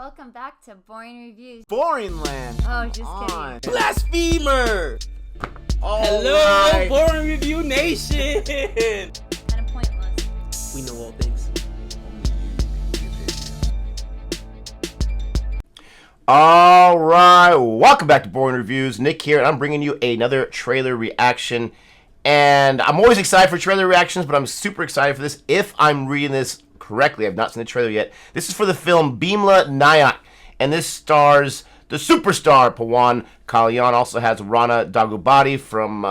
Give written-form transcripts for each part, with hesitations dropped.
welcome back to Boring Reviews. Boring land. Oh, just kidding. Blasphemer! Hello, right. Boring Review Nation! Kind of pointless. We know all things. All right, welcome back to Boring Reviews. Nick here, and I'm bringing you another trailer reaction. And I'm always excited for trailer reactions, but I'm super excited for this. If I'm reading this correctly, I've not seen the trailer yet. This is for the film Bheemla Nayak, and this stars the superstar Pawan Kalyan. Also has Rana Daggubati from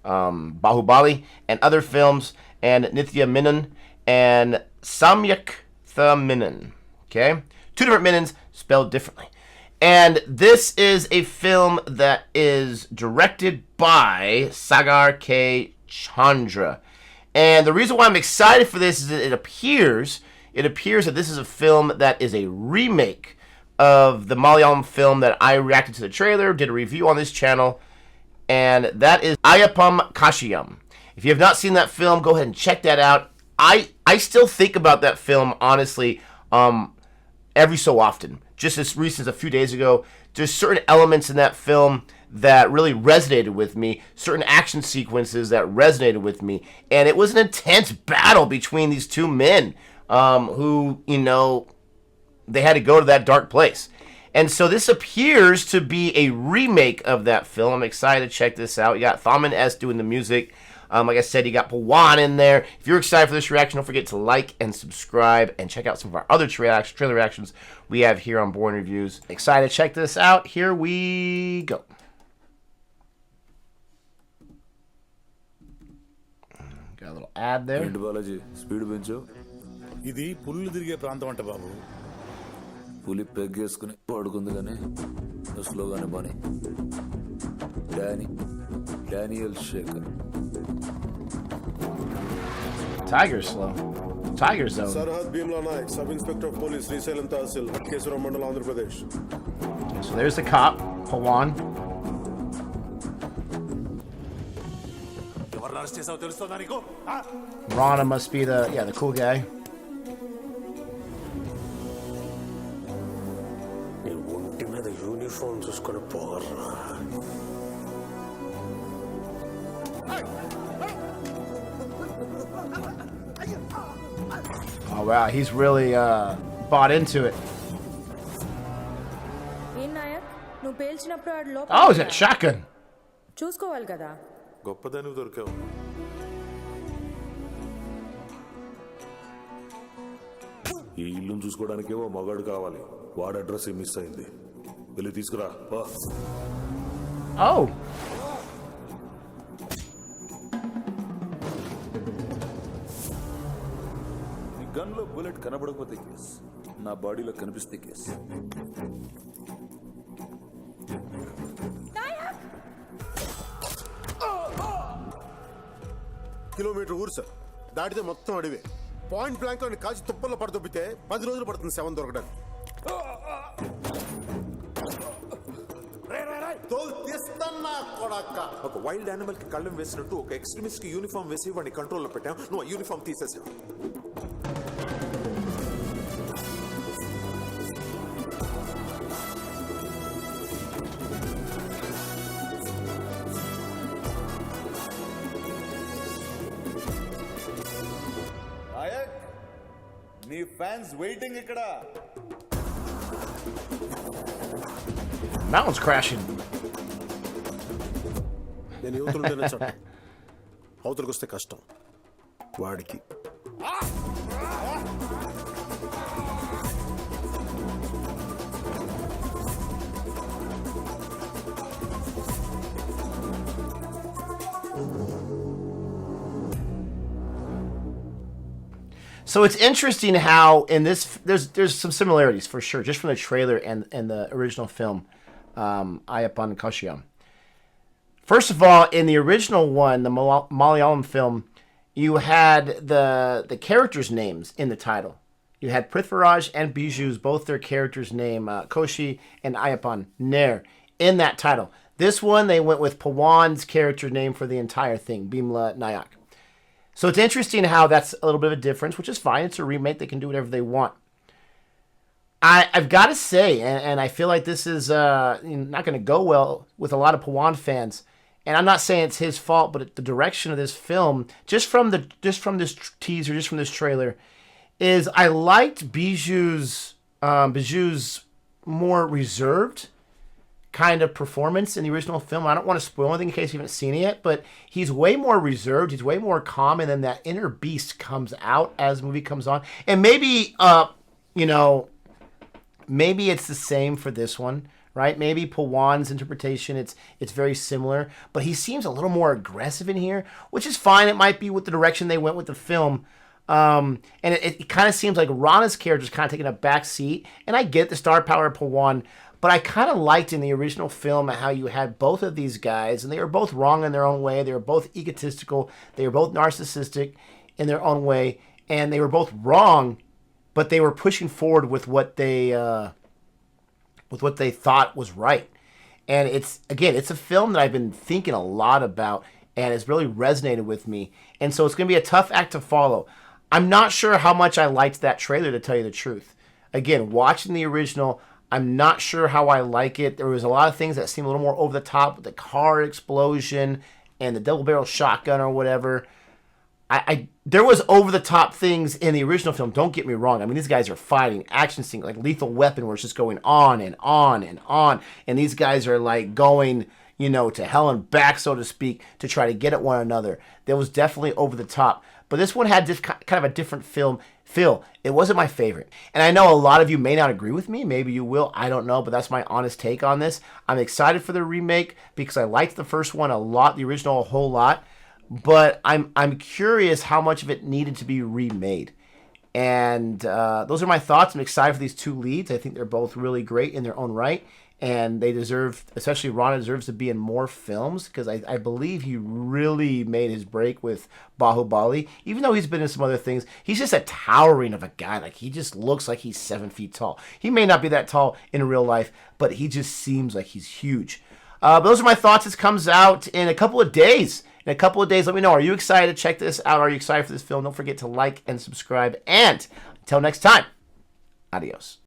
Bahubali and other films, and Nithya Menon and Samyak Menon. Okay, two different Menons spelled differently. And this is a film that is directed by Sagar K. Chandra. And the reason why I'm excited for this is that it appears that this is a film that is a remake of the Malayalam film that I reacted to the trailer, did a review on this channel, and that is Ayyappanum Koshiyum. If you have not seen that film, go ahead and check that out. I still think about that film, honestly, every so often. Just as recent as a few days ago, there's certain elements in that film that really resonated with me, certain action sequences that resonated with me, and it was an intense battle between these two men who, you know, they had to go to that dark place. And so this appears to be a remake of that film. I'm excited to check this out. You got Thaman S doing the music. Like I said, you got Pawan in there. If you're excited for this reaction, don't forget to like and subscribe and check out some of our other trailer reactions we have here on Boring Reviews. Excited to check this out. Here we go. Got a little ad there. ఇది పుల్లు తిరిగే ప్రాంతం అంట బాబు. పులి పెగ్గేసుకుని పడుకుంది కానీ స్లోగానే బానే. Daniel shaker. Tiger's slow. Tiger's zone. Sarhad Bheemla Nayak, Sub Inspector of Police, Srisalam Tahsil, Kesuram Mandal, Andhra Pradesh. So there's the cop, Pawan. Rana must be the cool guy. Uniform చూసుకొని పోగర్రా. Oh wow, he's really bought into it. ఏ నాయక్ నువ్వు పేల్చినప్పుడు ఆడు లోపల Oh, is that shotgun? చూసుకోవాలి కదా. గొప్పదానికి దొరికావు. ఈ ఇల్లును చూసుకోవడానికేవో మగాడు కావాలి. వాడి అడ్రస్ మిస్ అయింది. వెళ్ళి తీసుకురా. Oh. నీ గన్లో బుల్లెట్ కనబడకపోతే కేస్, నా బాడీలో కనిపిస్తే కేస్. కిలోమీటర్ ఊరు సార్, దాటితే మొత్తం అడివే. పాయింట్ బ్లాంక్ లో కాల్చి తుప్పల్లో పడదొబ్బితే 10 రోజులు పడుతుంది శవం దొరకడానికి. ఒక వైల్డ్ యానిమల్ కి కళ్ళం వేసినట్టు ఒక ఎక్స్ట్రీమిస్ట్ కి యూనిఫామ్ వేసి వాడిని కంట్రోల్లో పెట్టాం. నువ్వు యూనిఫామ్ తీసేసావు. నీ ఫ్యాన్స్ వెయిటింగ్ ఇక్కడ. Mountain's crashing. నేను యువతులుంటేనే చట్టం, అవతలకు వస్తే కష్టం. వాడికి So it's interesting how in this there's some similarities for sure, just from the trailer and the original film, Ayyappanum Koshiyum. First of all, in the original one, the Malayalam film, you had the characters' names in the title. You had Prithviraj and Biju's, both their characters' name, Koshi and Ayyappan, Nair, in that title. This one, they went with Pawan's character name for the entire thing, Bheemla Nayak. So it's interesting how that's a little bit of a difference, which is fine. It's a remake. They can do whatever they want. I've got to say, and I feel like this is not going to go well with a lot of Pawan fans. And I'm not saying it's his fault, but the direction of this film, just from this teaser, just from this trailer, is I liked Biju's more reserved kind of performance in the original film. I don't want to spoil anything in case you haven't seen it yet, but he's way more reserved. He's way more calm, and then that inner beast comes out as the movie comes on. And maybe, maybe it's the same for this one, right? Maybe Pawan's interpretation, it's very similar, but he seems a little more aggressive in here, which is fine. It might be with the direction they went with the film. And it kind of seems like Rana's character is kind of taking a back seat, and I get the star power of Pawan, but I kind of liked in the original film how you had both of these guys, and they were both wrong in their own way. They were both egotistical. They were both narcissistic in their own way, and they were both wrong, but they were pushing forward with what they thought was right. And it's a film that I've been thinking a lot about, and it's really resonated with me. And so it's going to be a tough act to follow. I'm not sure how much I liked that trailer, to tell you the truth. Again, watching the original, I'm not sure how I like it. There was a lot of things that seemed a little more over the top with the car explosion and the double barrel shotgun or whatever. There was over the top things in the original film. Don't get me wrong. I mean, these guys are fighting, action scenes like Lethal Weapon, where it's just going on and on and on, and these guys are like going, to hell and back, so to speak, to try to get at one another. That was definitely over the top. But this one had just kind of a different feel. It wasn't my favorite. And I know a lot of you may not agree with me. Maybe you will. I don't know. But that's my honest take on this. I'm excited for the remake because I liked the first one a lot, the original a whole lot. But I'm curious how much of it needed to be remade. And those are my thoughts. I'm excited for these two leads. I think they're both really great in their own right. And they deserve, especially Rana deserves to be in more films, because I believe he really made his break with Bahubali. Even though he's been in some other things, he's just a towering of a guy. Like, he just looks like he's 7 feet tall. He may not be that tall in real life, but he just seems like he's huge. But those are my thoughts. This comes out in a couple of days. In a couple of days, let me know. Are you excited to check this out? Are you excited for this film? Don't forget to like and subscribe. And until next time, adios.